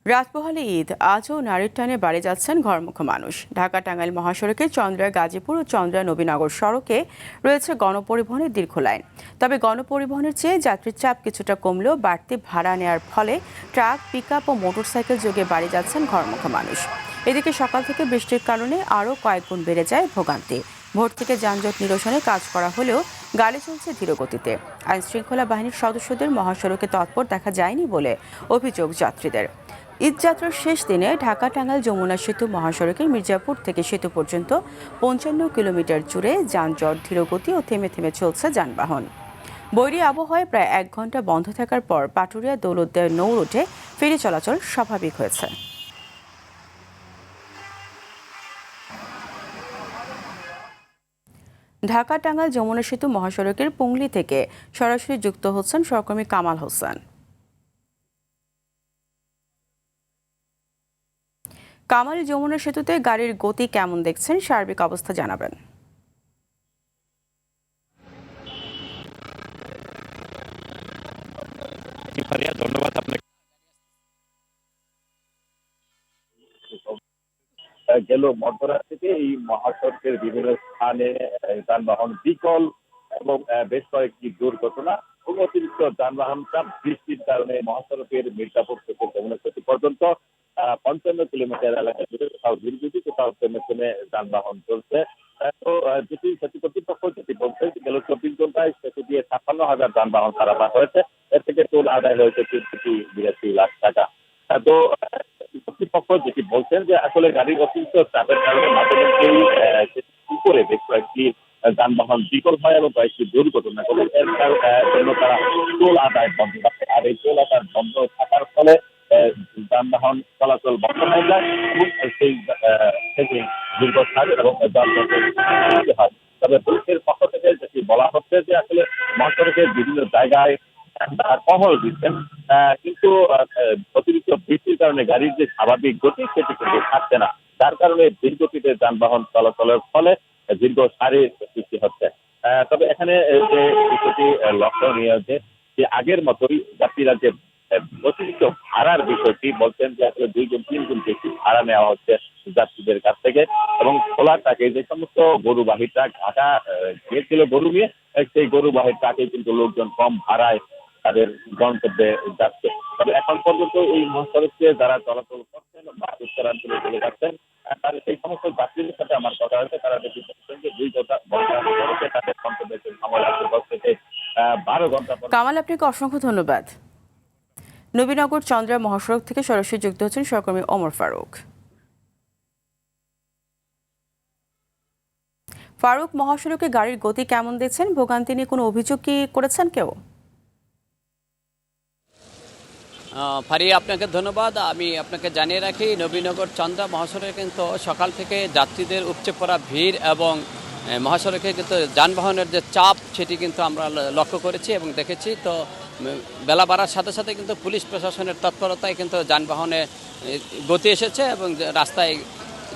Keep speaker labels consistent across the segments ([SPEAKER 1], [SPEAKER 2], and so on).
[SPEAKER 1] রাতপোহালে ঈদ, আজও নারীর টানে বাড়ি যাচ্ছেন ঘরমুখো মানুষ। ঢাকা টাঙ্গাইল মহাসড়কে চন্দ্রা গাজীপুর ও চন্দ্রা নবীনগর সড়কে রয়েছে গণপরিবহনের দীর্ঘ লাইন। তবে গণপরিবহনের চেয়ে যাত্রীর চাপ কিছুটা কমলেও বাড়তি ভাড়া নেওয়ার ফলে ট্রাক, পিকআপ ও মোটরসাইকেল যোগে বাড়ি যাচ্ছেন ঘরমুখো মানুষ। এদিকে সকাল থেকে বৃষ্টির কারণে আরও কয়েক গুণ বেড়ে যায় ভোগান্তি। ভোর থেকে যানজট নিরসনে কাজ করা হলেও গাড়ি চলছে ধীরগতিতে। আইন শৃঙ্খলা বাহিনীর সদস্যদের মহাসড়কে তৎপর দেখা যায়নি বলে অভিযোগ যাত্রীদের। ঈদযাত্রার শেষ দিনে ঢাকা টাঙ্গাইল যমুনা সেতু মহাসড়কে মির্জাপুর থেকে সেতু পর্যন্ত ৫৫ কিলোমিটার জুড়ে যানজট, ধীরগতি ও থেমে থেমে চলছে যানবাহন। বৈরী আবহাওয়ায় প্রায় ১ ঘন্টা বন্ধ থাকার পর পাটুরিয়া দৌলতদিয়া নৌ রুটে ফেরি চলাচল স্বাভাবিক হয়েছে। ঢাকা টাঙ্গাইল যমুনা সেতু মহাসড়কের পুংলি থেকে সরাসরি যুক্ত হচ্ছেন সহকর্মী কামাল হোসেন। কামাল, যমুনা সেতুতে গাড়ির গতি কেমন দেখছেন, সার্বিক অবস্থা জানাবেন।
[SPEAKER 2] ধন্যবাদ আপনাকে। গেল মধ্যরাত থেকে এই মহাসড়কের বিভিন্ন স্থানে যানবাহন বিকল এবং বেশ কয়েকটি দুর্ঘটনা এবং অতিরিক্ত যানবাহন চাপ বৃষ্টির কারণে মহাসড়কের মির্জাপুর থেকে যমুনা সেতু পর্যন্ত ৫৫ কিলোমিটার এলাকা জুড়ে কোথাও ধীরগতি, কোথাও থেমে থেমে যানবাহন চলছে। তো যেটি সেতু কর্তৃপক্ষ যেটি বলছে, গেল ২৪ ঘন্টায় সেতু দিয়ে ৫৬,০০০ যানবাহন পারাপার হয়েছে। এর থেকে টোল আদায় হয়েছে ৩,৮২ লাখ টাকা। তো কর্তৃপক্ষ যেটি বলছেন যে আসলে গাড়ির অতিরিক্ত চাপের কারণে মাঝেমধ্যেই উপরে বেশ কয়েকটি যানবাহন বিকল হয় এবং কয়েকটি দুর্ঘটনা ঘটে। এর জন্য তারা টোল আদায় বন্ধ রাখে। আর এই টোল আদায় বন্ধ থাকার ফলে যানবাহন চলাচল বন্ধ হয়ে যায় এবং সেই থেকে দুর্ঘটনা এবং যানজটের সৃষ্টি হয়। তবে পুলিশের পক্ষ থেকে যেটি বলা হচ্ছে যে আসলে মহাসড়কের বিভিন্ন জায়গায় টহল দিচ্ছেন, কিন্তু অতিরিক্ত বৃষ্টির কারণে গাড়ির যে স্বাভাবিক গতি সেটি কিন্তু থাকছে না, যার কারণে ধীর গতিতে যানবাহন চলাচলের ফলে দীর্ঘ সারির সৃষ্টি হচ্ছে। তবে এখানে যে বিষয়টি লক্ষণীয় যে আগের মতোই যাত্রীরা যে অতিরিক্ত ভাড়ার বিষয়টি বলছেন যে আসলে ২ গুণ ৩ গুণ বেশি ভাড়া নেওয়া হচ্ছে যাত্রীদের কাছ থেকে এবং খোলা ট্রাকে যে সমস্ত গরুবাহী ট্রাক ঢাকা গিয়েছিল গরু নিয়ে, সেই গরুবাহী ট্রাকে কিন্তু লোকজন কম ভাড়ায় তাদের গন্তব্যে যাচ্ছে। তবে এখন পর্যন্ত এই মহাসড়কে যারা চলাচল করছেন বা উত্তরাঞ্চলে চলে যাচ্ছেন, তার সেই সমস্ত যাত্রীদের সাথে আমার কথা হয়েছে, তারা দেখি বলছেন যে ২ ঘন্টা তাদের গন্তব্যে সময় লাগছে ১০ থেকে ১২ ঘন্টা।
[SPEAKER 1] কামাল, আপনাকে অসংখ্য ধন্যবাদ। নবীনগর চন্দ্রা মহাসড়ক থেকে সরাসরি যুক্ত হচ্ছেন সহকর্মী ওমর ফারুক। ফারুক, মহাসড়কে গাড়ির গতি কেমন দেখছেন? ভোগান্তি নিয়ে কোনো অভিযোগ কি করেছেন কেউ?
[SPEAKER 3] ফারিয়া, আপনাকে ধন্যবাদ। আমি আপনাকে জানিয়ে রাখি, নবীনগর চন্দ্রা মহাসড়কে কিন্তু সকাল থেকে যাত্রীদের উপচে পড়া ভিড় এবং মহাসড়কে কিন্তু যানবাহনের যে চাপ সেটি কিন্তু আমরা লক্ষ্য করেছি এবং দেখেছি। তো বেলা বাড়ার সাথে সাথে কিন্তু পুলিশ প্রশাসনের তৎপরতায় কিন্তু যানবাহনে গতি এসেছে এবং রাস্তায়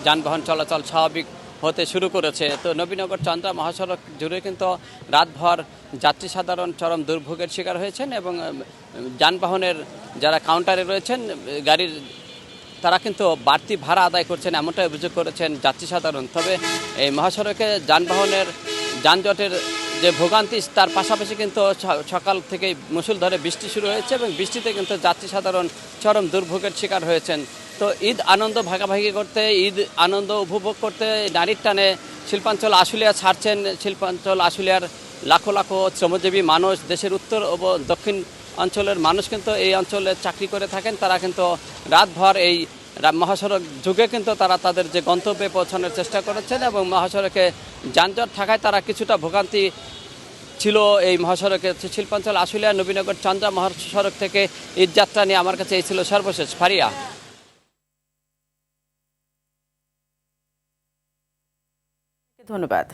[SPEAKER 3] যানবাহন চলাচল স্বাভাবিক হতে শুরু করেছে। তো নবীনগর চন্দ্রা মহাসড়ক জুড়ে কিন্তু রাতভর যাত্রী সাধারণ চরম দুর্ভোগের শিকার হয়েছেন এবং যানবাহনের যারা কাউন্টারে রয়েছেন গাড়ির, তারা কিন্তু বাড়তি ভাড়া আদায় করছেন, এমনটাই অভিযোগ করেছেন যাত্রী সাধারণ। তবে এই মহাসড়কে যানবাহনের যানজটের যে ভোগান্তি, তার পাশাপাশি কিন্তু সকাল থেকেই মুষলধারে বৃষ্টি শুরু হয়েছে এবং বৃষ্টিতে কিন্তু যাত্রী সাধারণ চরম দুর্ভোগের শিকার হয়েছেন। তো ঈদ আনন্দ ভাগাভাগি করতে, ঈদ আনন্দ উপভোগ করতে নারীর টানে শিল্পাঞ্চল আশুলিয়া ছাড়ছেন। শিল্পাঞ্চল আশুলিয়ার লাখো লাখো শ্রমজীবী মানুষ, দেশের উত্তর ও দক্ষিণ অঞ্চলের মানুষ কিন্তু এই অঞ্চলে চাকরি করে থাকেন। তারা কিন্তু রাতভর এই মহাসড়ক যুগে কিন্তু তারা তাদের যে গন্তব্যে পৌঁছানোর চেষ্টা করেছেন এবং মহাসড়কে যানজট থাকায় তারা কিছুটা ভোগান্তি ছিল এই মহাসড়কে। শিল্পাঞ্চল আশুলিয়া নবীনগর চন্দ্রা মহাসড়ক থেকে ঈদযাত্রা নিয়ে আমার কাছে এই ছিল সর্বশেষ। ফারিয়া,
[SPEAKER 1] ধন্যবাদ।